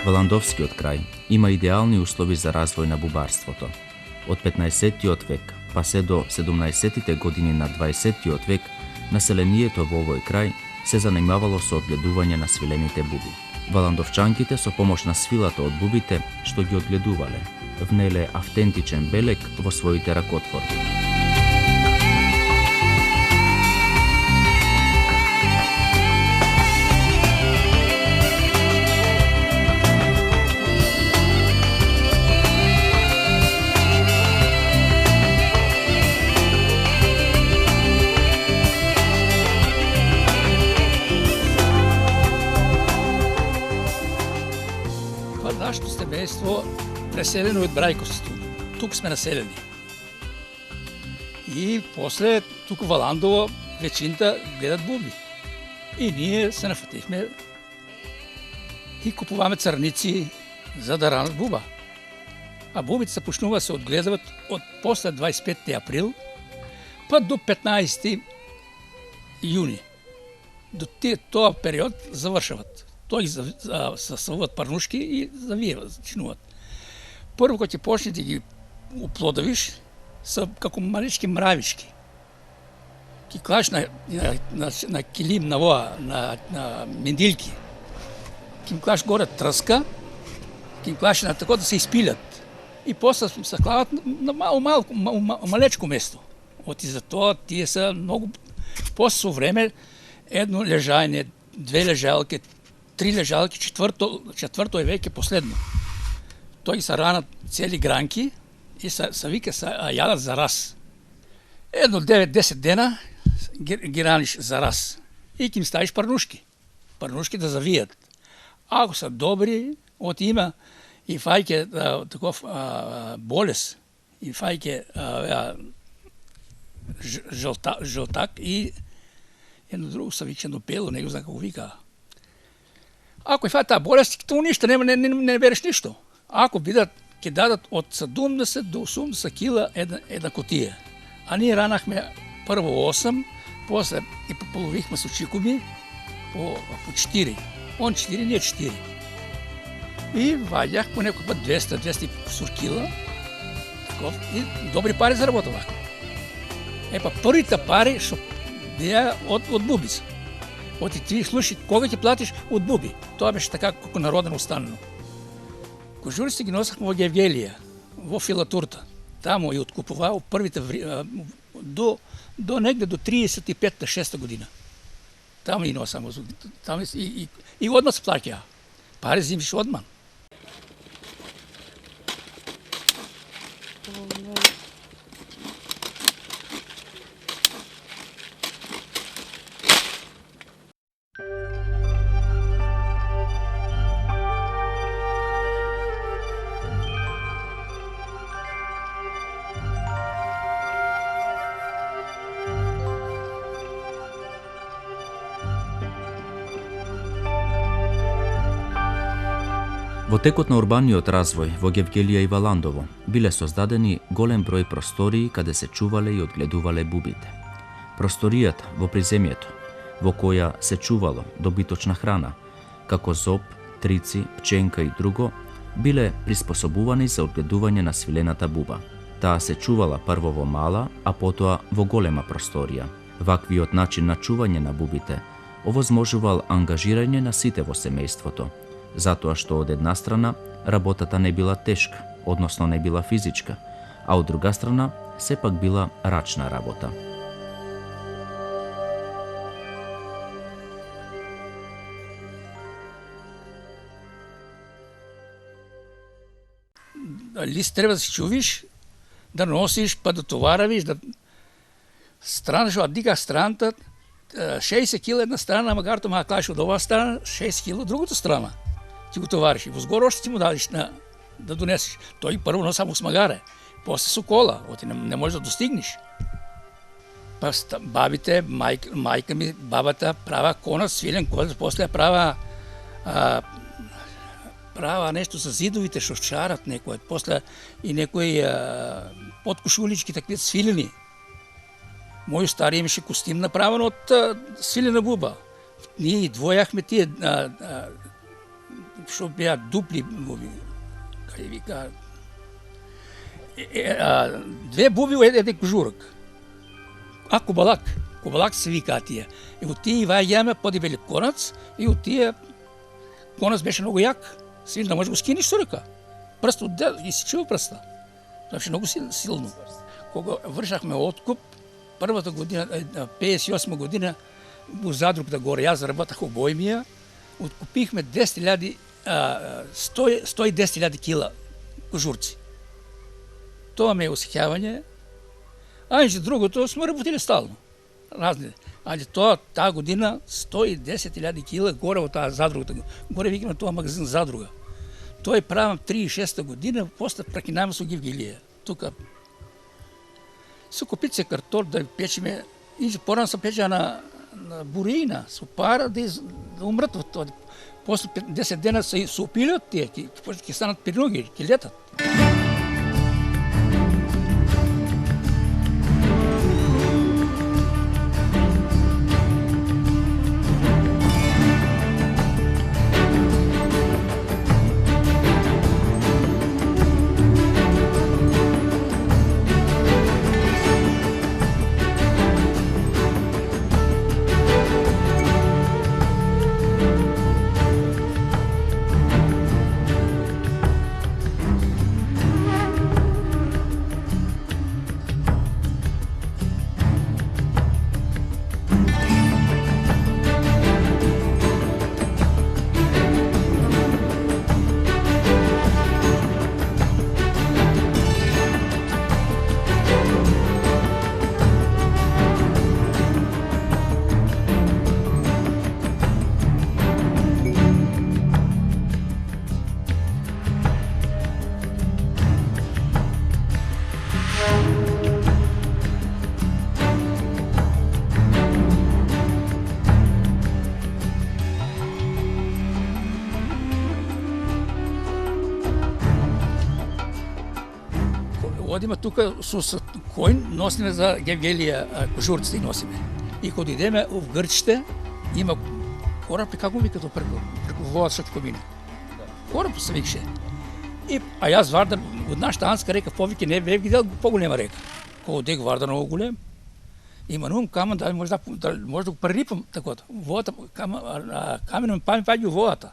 Валандовскиот крај има идеални услови за развој на бубарството. Од 15-тиот век па се до 17-тите години на 20-тиот век, населението во овој крај се занимавало со одгледување на свилените буби. Валандовчанките со помош на свилата од бубите што ги одгледувале, внеле автентичен белег во своите ракотворби. Нашето семейство преселено од Брајковци. Тук сме населени. И после тук во Валандово вечината гледат буби. И ние се нафатихме и купуваме црници за да ранат буба. А бубите се почнува се одгледават од после 25 април па до 15 јуни. До тоа период завршават. Тој сасуват парнушки и завиеват, чинуват. Прво кога ќе почне да ги уплодовиш, са како малички мравички. Ки клаш на килим, на мендилки. Ки клаш горе трска, ки клаш на тако да се испилят. И после се клават на малечко место. Оти за тоа тие се многу... После со време едно лежање, две лежалки, три лежалки, четврто е веќе последно. Тој се ранат цели гранки и се вика се јадат за раз. Едно 9-10 дена ги раниш за раз и ќе им ставиш парнушки. Парнушки да завијат. Ако се добри, од има и фајке таков болест, и фајке жолтак и едно друго се вика пело, не го знам како вика. Ако фај таа болест, тоа ништо, не береш ништо. Ако бидат, ќе дадат од 70 до 80 кила една котија. А ние ранахме прво 8, после и пополовихме со чикуми по 4. Он 4, ние 4. И ваѓах по некој пат 200-200 кила. Таков, и добри пари заработавахме. Епа првите пари што беа од бубица. Оти ти слушай, кога ќе платиш од буби? Тоа беше така како народно останено. Кожурици ги носахме во Гевгелија, во Филатурта. Таму и откупуваа првите до негде до 35-6 година. Таму и носам. Таму и одма се плаќаа. Пари зимиш одман. Во текот на урбаниот развој во Гевгелија и Валандово биле создадени голем број простории каде се чувале и одгледувале бубите. Просторијата во приземјето, во која се чувало добиточна храна, како зоб, трици, пченка и друго, биле приспособувани за одгледување на свилената буба. Таа се чувала прво во мала, а потоа во голема просторија. Ваквиот начин на чување на бубите овозможувал ангажирање на сите во семејството, затоа што од една страна работата не била тешка, односно не била физичка, а од друга страна сепак била рачна работа. Лист треба да си чувиш, да носиш, па да товаравиш, да странаш од дига страната, 60 кила една страна, макар тоа клаш од оваа страна, 6 кила од другата страна. Ти го товариш и возгоре още ти му дадеш да донесеш. Тој прво но само смагаре, после со кола, оти не можеш да достигнеш. Па бабите, мајка ми, бабата права конат, свилен конат, после права нешто за зидовите што чарат некој, после и некои подкошулички такви свилени. Мој стари имаше костим направен од свилена буба. Ние и двојахме тие што беа дупли буби, кај вика, две буби у еден кожурок. А кубалак се вика тие. И у тие ваѓаме подивели конац, и у тие конац беше многу јак. Силно да може го скиниш со ръка. Пръст изсичува пръста. Това беше много силно. Кога вършахме откуп, първата година, 58 година, у задруката горе, аз работах у Боймия, откупихме 110.000 кила кожурци. Това ме е усихяване. А иначе другото сме работили стално. Разни. Али таа година 110.000 кила горе от тази задругата. Горе викаме това магазин Задруга. Той правим 36-та година, после прекинаваме со Гевгелија. Тука се купит се картоф да печеме, и порано се пече на буреина, со пара да умрат от това. После 10 дена се опилят тие, ќе станат пироги, ќе летат. Одиме тука со кој носиме за Гевгелија кожурците носиме. И кога идеме в Грчите, има кораб, како вика тоа преку водата што ќе помине. Кораб се викше. А јас вардам од нашата Анска река повеќе не бев видел поголема река. Кога одех варда многу голем, има нум камен да може да го прерипам такото. Водата каменом паѓа водата.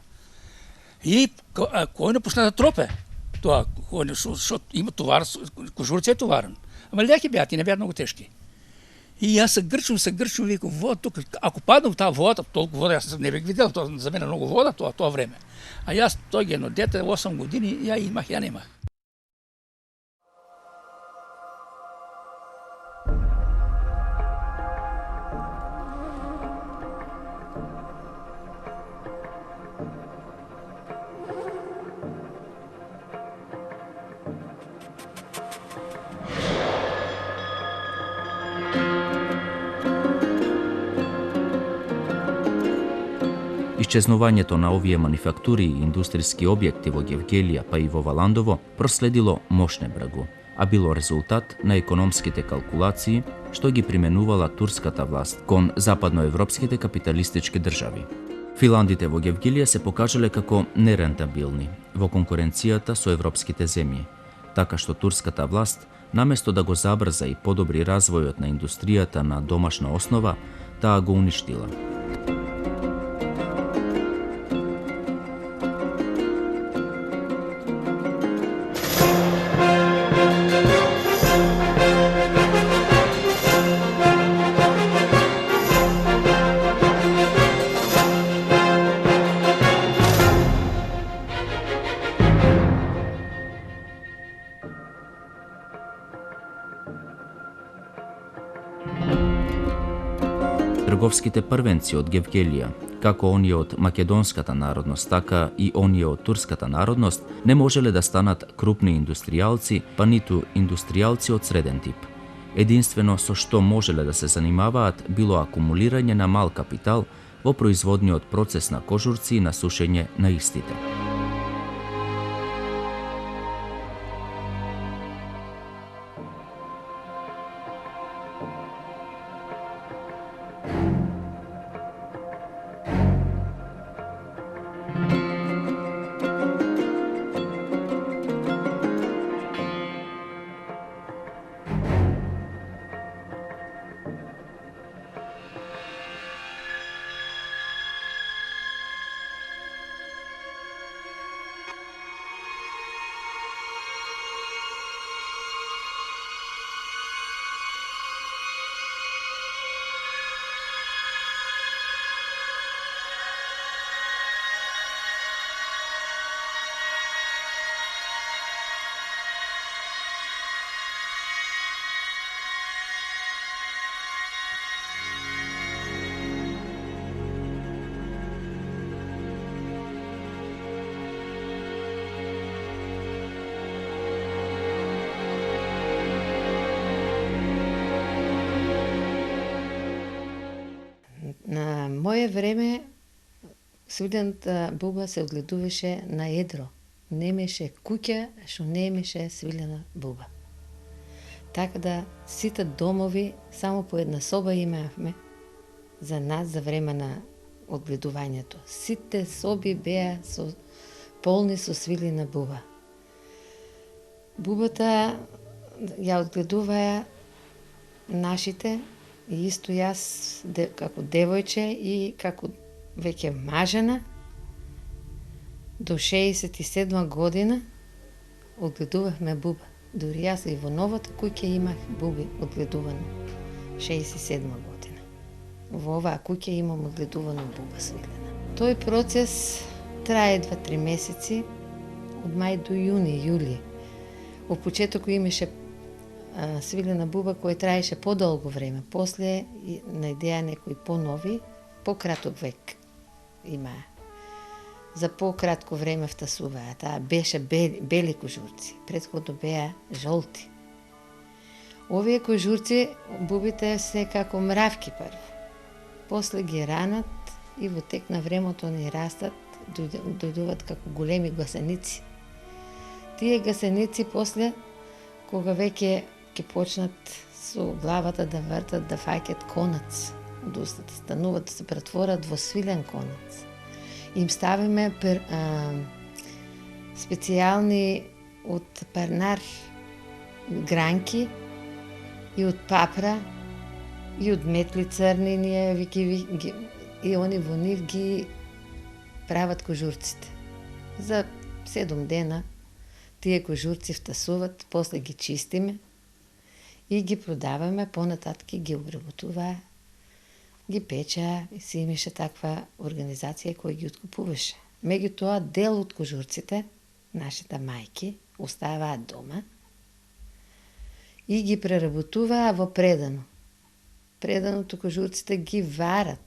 И кој не почна да тропе. Тоа, што има товар, кожурци е товарен. Ама леки беа, ти не беа многу тешки. И јас се грчум, викам, вода тука, ако паднам таа вода, толку вода, јас не бех видел, тоа за мене многу вода тоа време. А јас тој едно дете, 8 години, ја имах, ја немах. Исчезнувањето на овие манифактури и индустријски објекти во Гевгелија па и во Валандово проследило мошне брагу, а било резултат на економските калкулации што ги применувала турската власт кон западноевропските капиталистички држави. Филандите во Гевгелија се покажале како нерентабилни во конкуренцијата со европските земји, така што турската власт, наместо да го забрза и подобри развојот на индустријата на домашна основа, таа го уништила. Трговските првенци од Гевгелија, како оние од македонската народност, така и оние од турската народност, не можеле да станат крупни индустријалци, па ниту индустријалци од среден тип. Единствено со што можеле да се занимаваат било акумулирање на мал капитал во производниот процес на кожурци и на сушење на истите. мое време свилената буба се одгледуваше на едро. Немеше куќа што не имаше свилена буба. Така да сите домови само по една соба имавме за нас за време на одгледувањето. Сите соби беа полни со свилена буба. Бубата ја одгледуваја нашите и исто јас како девојче и како веќе мажена до 67 година одгледувавме буба. Дури јас и во новата куќа имах буби одгледувано 67 година. Во оваа куќа имам одгледувано буба свилена. Тој процес трае 2-3 месеци, од мај до јуни, јули. Во почетоку имаше свилена буба која траеше подолго време. После најдеа некои понови, пократок век имаа. За пократко време втасуваа. Таа беше бели кожурци. Претходно беа жолти. Овие кожурци, бубите се како мравки прво. После ги ранат и во тек на времето ни растат, дојдуваат како големи гасеници. Тие гасеници после, кога веќе ќе почнат со главата да вртат, да фаќат конац од устата, стануваат да се претворат во свилен конац. Им ставиме специјални од парнар гранки и од папра и од метли црни, и они во нив ги прават кожурците. За 7 дена тие кожурци втасуват, после ги чистиме и ги продаваме, понататки ги обработуваа, ги печаа и си имаше таква организација која ги откупуваше. Меѓутоа, дел од кожурците, нашите мајки, оставаат дома и ги преработуваа во предано. Преданото кожурците ги варат.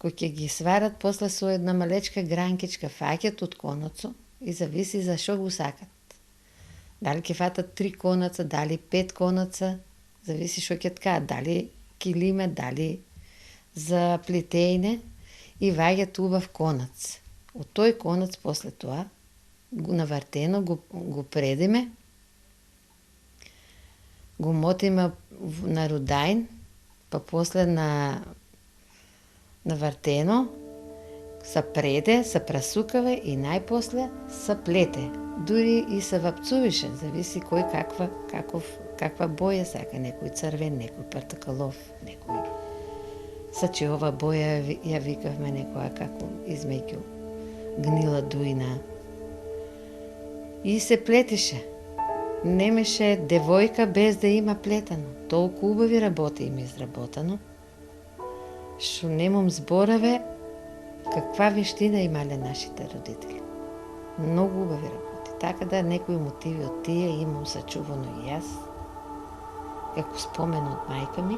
Кој ќе ги сварат, после со една малечка гранкичка фаќат од конацо и зависи за што го сакат. Дали ќе фатат 3 конаца, дали 5 конаца, зависи што ќе ткаат, дали килиме, дали за плетење и ваѓат убав конац. Од тој конац после тоа го навартено го предиме, го мотиме на рудајн, па после на вартено, се преде, се прасукава и најпосле се плете. Дури и се вапцувише, зависи кој каква боја сака, некој црвен, некој партакалов, некој сачиова боја, ја викавме некоја како измеѓу гнила дуина. И се плетише. Немеше девојка без да има плетено. Толку убави работи има изработено, што немам збораве каква вештина имале нашите родители. Многу убави работи. Така да некои мотиви од тие имам сачувано и јас, како спомен од мајка ми.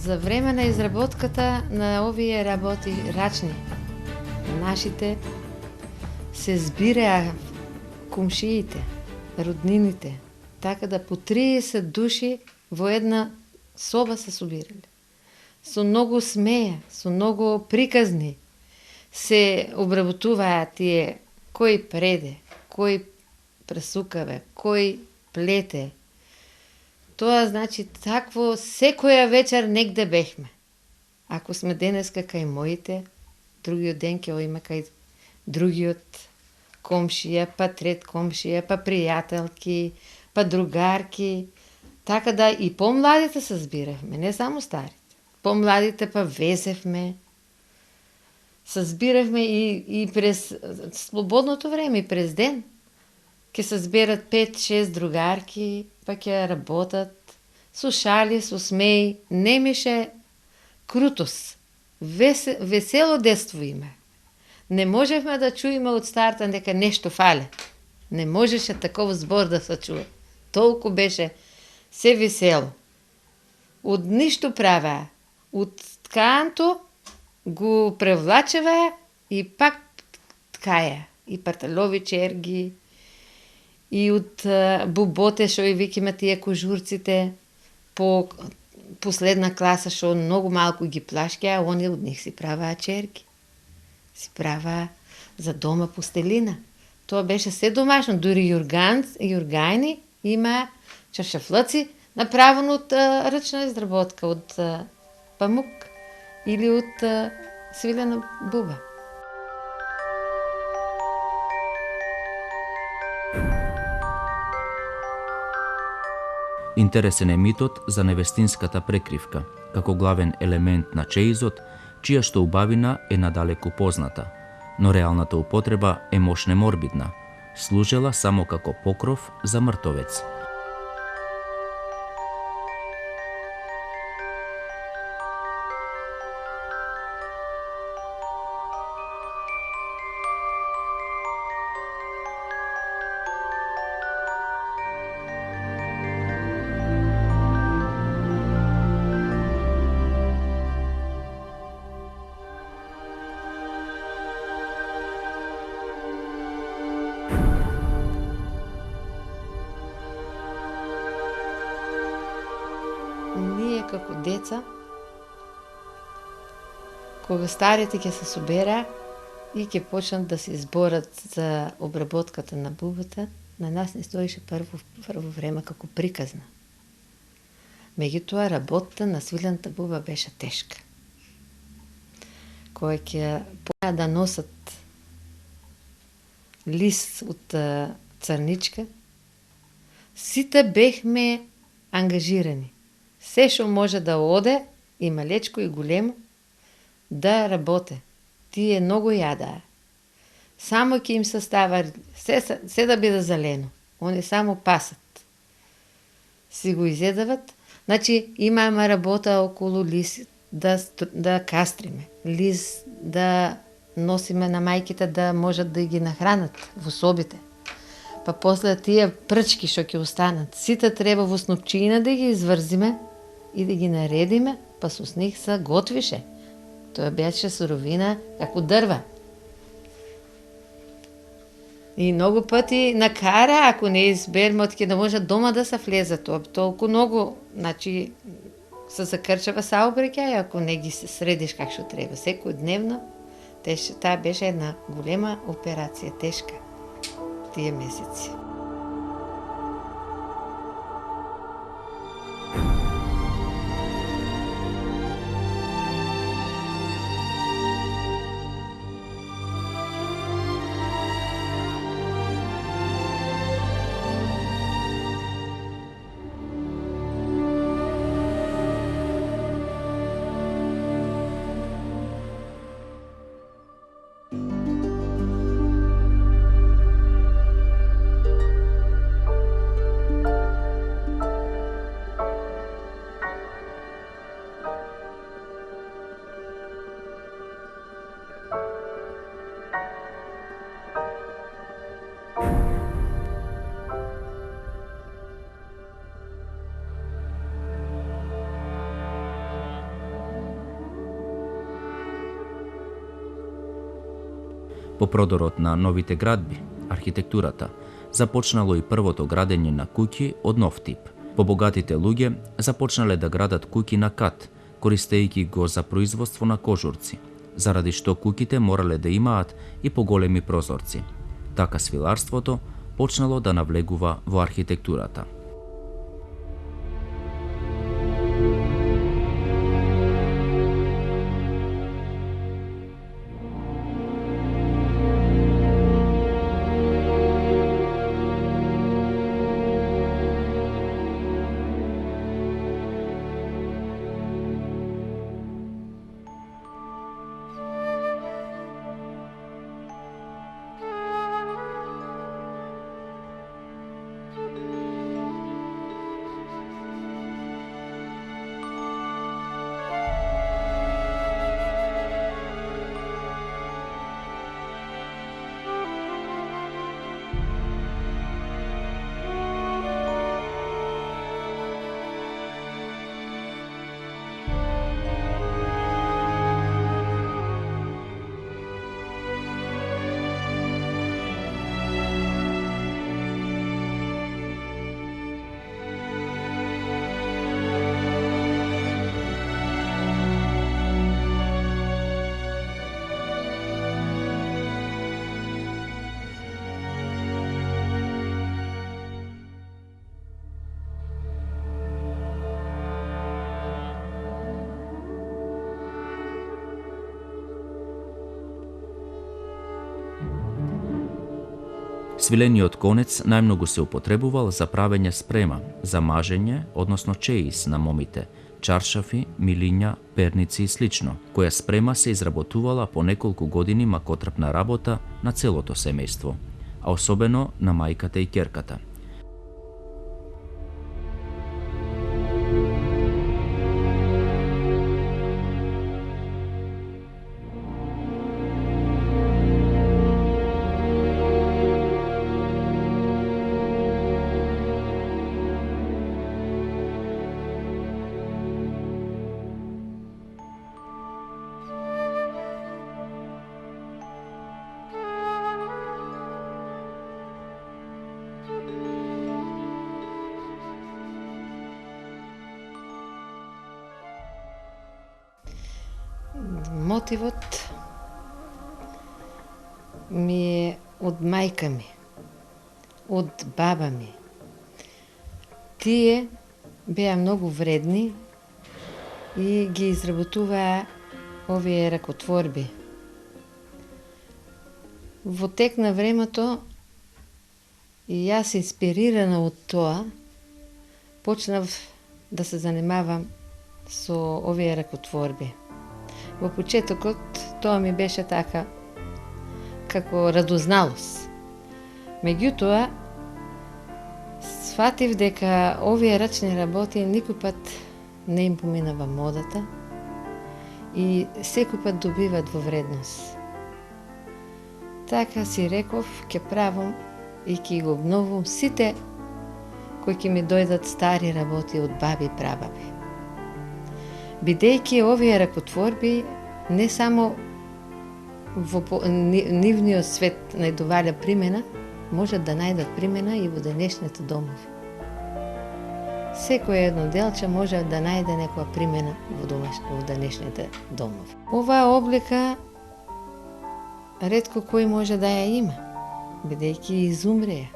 За време на изработката на овие работи рачни, нашите се збираа комшиите, роднините, така да по 30 души во една соба се собирали. Со многу смеја, со многу приказни се обработуваа тие кој преде, кој пресукаве, кој плете. Тоа значи такво секоја вечер негде бехме. Ако сме денеска кај моите, другиот ден ќе оиме кај другиот комшија, па трет комшија, па пријателки, па другарки. Така да и помладите се збирахме, не само старите. Помладите па везевме. Се збирахме и през слободното време, и през ден. Ке се зберат 5-6 другарки, па ќе работат. Со шали, со смеј, немаше крутост. Весело детство има. Не можевме да чуеме од старта дека нешто фале. Не можеше таков збор да се чуе. Толку беше се весело. Од ништо правеа. Од ткаанто го превлачева и пак ткаја. И парталови черги, и од буботе, шо и викиме тие кожурците, по последна класа, шо многу малку ги плашкеа, они од них си праваа черги. Си праваа за дома постелина. Тоа беше се домашно. Дури јургајни има чаршафлъци, направено од ръчна изработка, од памук или од свилена буба. Интересен е митот за невестинската прекривка, како главен елемент на чеизот, чија што убавина е надалеку позната, но реалната употреба е мошне морбидна, служела само како покров за мртовец. Ние како деца, кога старите ќе се собера и ќе почнат да се изборат за обработката на бубата, на нас не стоеше прво време како приказна. Меѓутоа, работата на свилената буба беше тешка. Кога ќе почнаа да носат лист од црничка, сите бехме ангажирани. Се што може да оде, и малечко и големо, да работе. Тие многу јадаа. Само ќе им се става, се да биде зелено. Они само пасат. Си го изедават. Значи, имаме работа околу лист да кастриме. Лист да носиме на мајките да можат да ги нахранат во собите. Па после тие прчки што ќе останат, сите треба во снопчина да ги изврзиме и да ги наредиме, па со них се готвише. Тоа беше суровина како дрва. И многу пати накара, ако не изберме од ке да може дома да се влезе, тоа толку многу, значи се закрчава саобраќај, ако не ги се средиш как што треба. Секојдневно, таа беше една голема операција, тешка, тие месеци. По продорот на новите градби, архитектурата, започнало и првото градење на куќи од нов тип. Побогатите луѓе започнале да градат куќи на кат, користејќи го за производство на кожурци, заради што куќите морале да имаат и поголеми прозорци. Така свиларството почнало да навлегува во архитектурата. Свилениот конец најмногу се употребувал за правење спрема, за мажење, односно чеис на момите, чаршафи, милиња, перници и слично, која спрема се изработувала по неколку години макотрпна работа на целото семејство, а особено на мајката и ќерката. Мотивот ми е од мајка ми, од баба ми. Тие беа многу вредни и ги изработуваа овие ракотворби. Во тек на времето и јас инспирирана од тоа, почнав да се занимавам со овие ракотворби. Во почетокот тоа ми беше така како радозналост. Меѓутоа, сфатив дека овие рачни работи никој пат не им поминава модата и секој пат добиват во вредност. Така си реков, ќе правам и ќе го обновам сите кои ќе ми дојдат стари работи од баби и прабаби. Бидејќи овие ракотворби не само во нивниот свет најдоваля примена, можат да најдат примена и во денешните домови. Секој едно делче може да најде некоја примена во денешните домови. Оваа облика ретко кој може да ја има, бидејќи изумреа.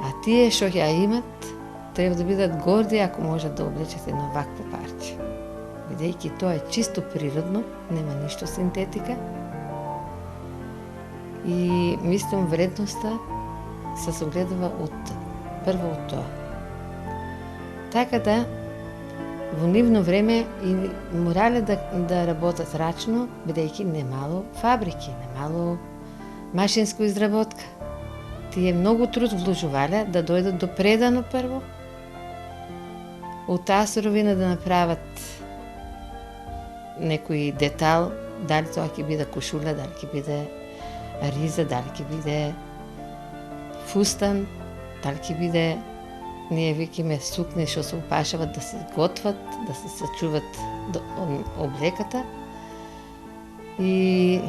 А тие што ја имат, треба да бидат горди ако можат да облечат едно вакво парче. Бидејќи тоа е чисто природно, нема ништо синтетика. И мислам вредноста се согледува прво од тоа. Така да во нивно време и морале да работат рачно, бидејќи немало фабрики, немало машинска изработка. Тие многу труд вложувале да дојдат до предано прво, од таа суровина да направат некој детал, дали тоа ќе биде кошула, дали ќе биде риза, дали ќе биде фустан, дали ќе биде, ние викиме сукне што се опашават да се готват, да се сачуват облеката. И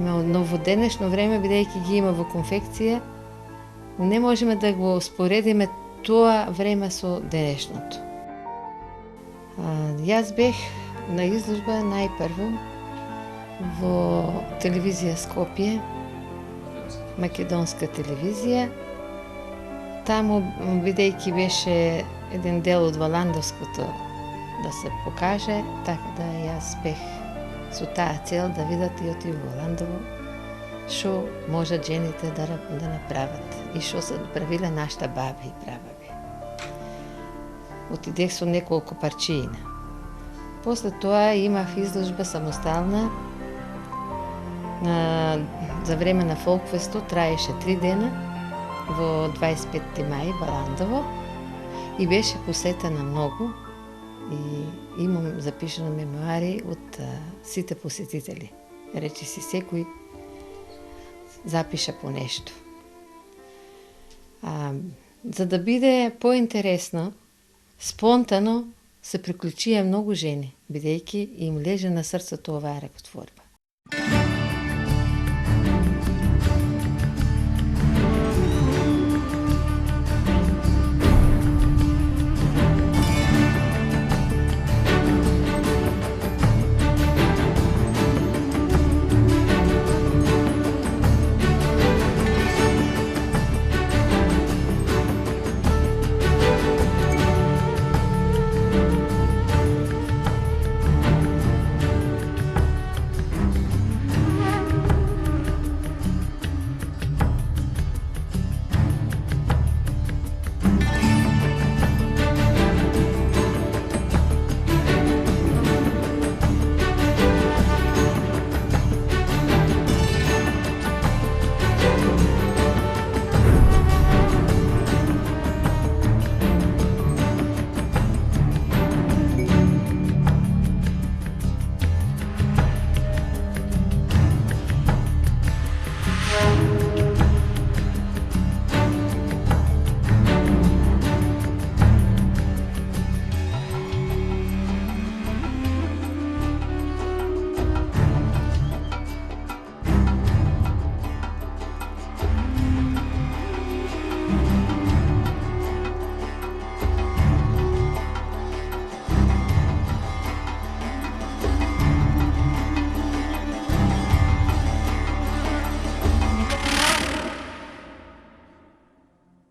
Но во денешно време, бидејќи ги има во конфекција, не можеме да го споредиме тоа време со денешното. Јас бех на изложба најпрво во телевизија Скопје, македонска телевизија. Таму, бидејќи беше еден дел од Валандовското да се покаже, така да јас бех со таа цел да видат и од Валандово што можат жените да направат и што се правиле нашите баби и прабаби. Отидех со неколку парчиина. После тоа имав изложба самостална за време на Фолкфестот, траеше 3 дена во 25 мај Валандово и беше посетена многу и имам запишано мемуари од сите посетители. Речи си секој запиша по нешто. За да биде поинтересно, спонтано се приклучија многу жени, бидејќи им леже на срцето оваа ракотворба.